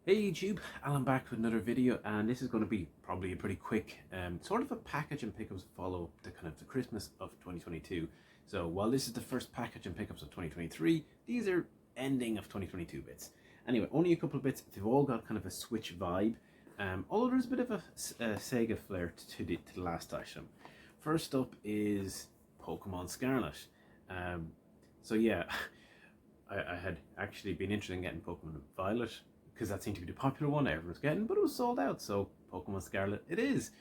Hey YouTube, Alan back with another video, and this is going to be probably a pretty quick sort of a package and pickups follow to kind of the Christmas of 2022. So while this is the first package and pickups of 2023, these are ending of 2022 bits. Anyway, only a couple of bits. They've all got kind of a Switch vibe, although there's a bit of a Sega flair to the last item. First up is Pokemon Scarlet. Um, so yeah, I had actually been interested in getting Pokemon Violet because that seemed to be the popular one everyone's getting, but it was sold out. So Pokemon Scarlet it is.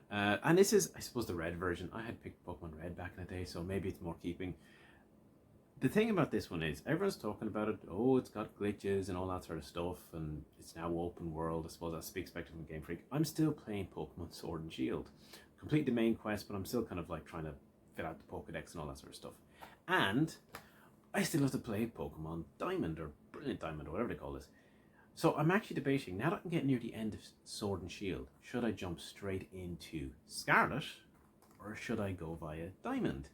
And this is, I suppose, the red version. I had picked Pokemon Red back in the day, so maybe it's more keeping. The thing about this one is everyone's talking about it. Oh, it's got glitches and all that sort of stuff, and it's now open world. I suppose that's to be expected from Game Freak. I'm still playing Pokemon Sword and Shield. Complete the main quest, but I'm still kind of like trying to fill out the Pokedex and all that sort of stuff. And I still have to play Pokemon Diamond or Brilliant Diamond or whatever they call this. So I'm actually debating, now that I'm getting near the end of Sword and Shield, should I jump straight into Scarlet or should I go via Diamond?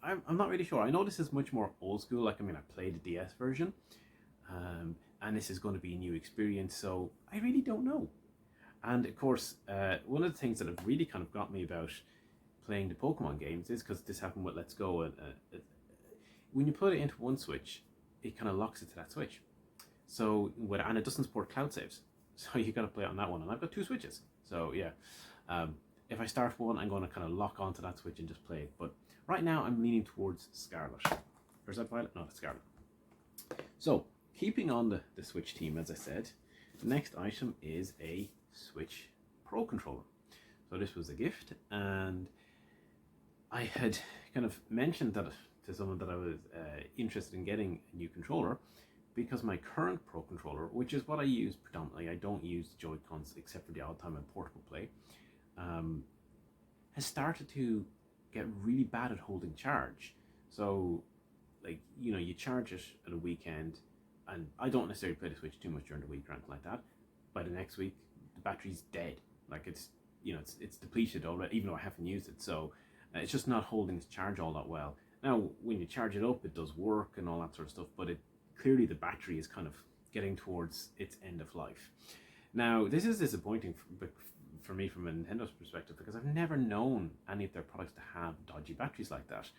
I'm not really sure. I know this is much more old school, like I mean I played the DS version, and this is going to be a new experience, so I really don't know. And of course, one of the things that have really kind of got me about playing the Pokemon games is because this happened with Let's Go, when you put it into one Switch, it kind of locks it to that Switch. So, and it doesn't support cloud saves. So you got to play it on that one. And I've got two Switches. So yeah, if I start one, I'm going to kind of lock onto that Switch and just play it. But right now I'm leaning towards Scarlet. Or is that Violet? No, it's Scarlet. So keeping on the Switch team, as I said, the next item is a Switch Pro controller. So this was a gift, and I had kind of mentioned that to someone that I was interested in getting a new controller, because my current Pro controller, which is what I use predominantly, I don't use Joy-Cons except for the odd time in portable play, has started to get really bad at holding charge. So, like, you know, you charge it at a weekend, and I don't necessarily play the Switch too much during the week or anything like that. By the next week, the battery's dead. Like it's depleted already, even though I haven't used it. So it's just not holding its charge all that well. Now, when you charge it up, it does work and all that sort of stuff, but clearly the battery is kind of getting towards its end of life. Now, this is disappointing for me from a Nintendo's perspective, because I've never known any of their products to have dodgy batteries like that.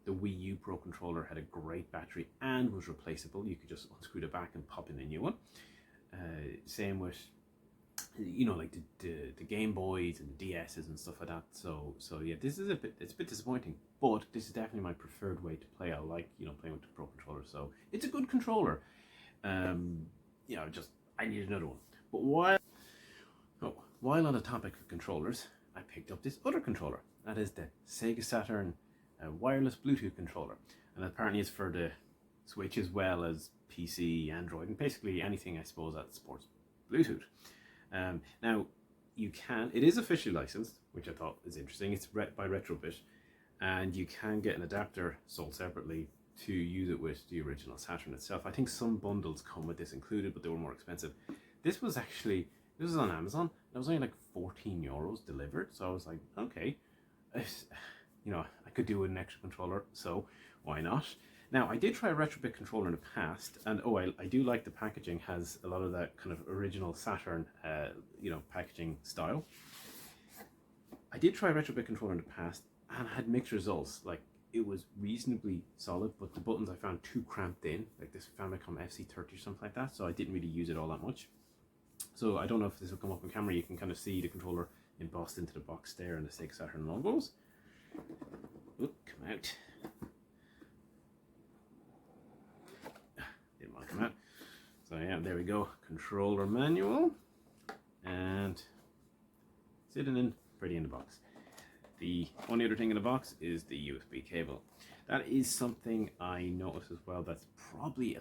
The Wii U Pro controller had a great battery and was replaceable. You could just unscrew the back and pop in a new one. Same with, you know, like the Game Boys and the DSs and stuff like that. So yeah, this is it's a bit disappointing, but this is definitely my preferred way to play. I like, you know, playing with the Pro controller, so it's a good controller. You know, just I need another one. But while on the topic of controllers, I picked up this other controller. That is the Sega Saturn wireless Bluetooth controller, and apparently it's for the Switch as well as PC, Android, and basically anything I suppose that supports Bluetooth. Now, it is officially licensed, which I thought is interesting. It's by Retrobit, and you can get an adapter sold separately to use it with the original Saturn itself. I think some bundles come with this included, but they were more expensive. This was on Amazon. It was only like €14 delivered, so I was like, okay, you know, I could do with an extra controller, so why not? Now, I did try a Retrobit controller in the past, and I do like the packaging, has a lot of that kind of original Saturn, you know, packaging style. I did try a Retrobit controller in the past and had mixed results. Like, it was reasonably solid, but the buttons I found too cramped in, like this Famicom FC30 or something like that, so I didn't really use it all that much. So I don't know if this will come up on camera. You can kind of see the controller embossed into the box there and the Sega Saturn logos. Oop, come out. Didn't want to come out. So yeah, there we go. Controller manual, and sitting in pretty in the box. The only other thing in the box is the USB cable. That is something I noticed as well. That's probably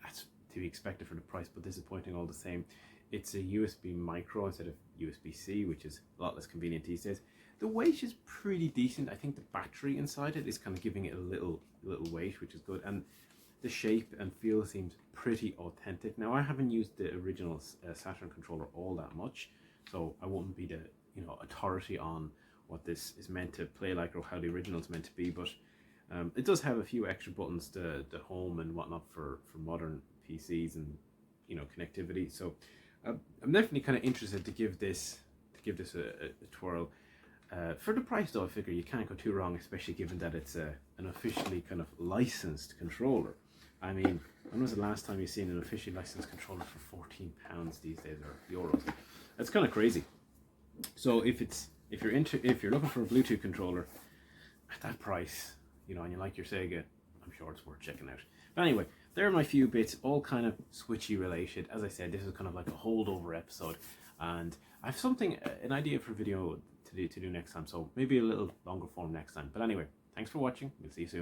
that's to be expected for the price, but disappointing all the same. It's a USB micro instead of USB-C, which is a lot less convenient these days. The weight is pretty decent. I think the battery inside it is kind of giving it a little weight, which is good. And the shape and feel seems pretty authentic. Now, I haven't used the original Saturn controller all that much, so I won't be the authority on what this is meant to play like or how the original is meant to be. But it does have a few extra buttons, the home and whatnot for modern PCs and connectivity. So I'm definitely kind of interested to give this a twirl. For the price though, I figure you can't go too wrong, especially given that it's an officially kind of licensed controller. I mean, when was the last time you've seen an officially licensed controller for £14 these days, or euros? That's kind of crazy. So if you're looking for a Bluetooth controller at that price, and you like your Sega, I'm sure it's worth checking out. But anyway, there are my few bits, all kind of Switchy related. As I said, this is kind of like a holdover episode, and I have an idea for a video to do next time, so maybe a little longer form next time. But anyway, thanks for watching. We'll see you soon.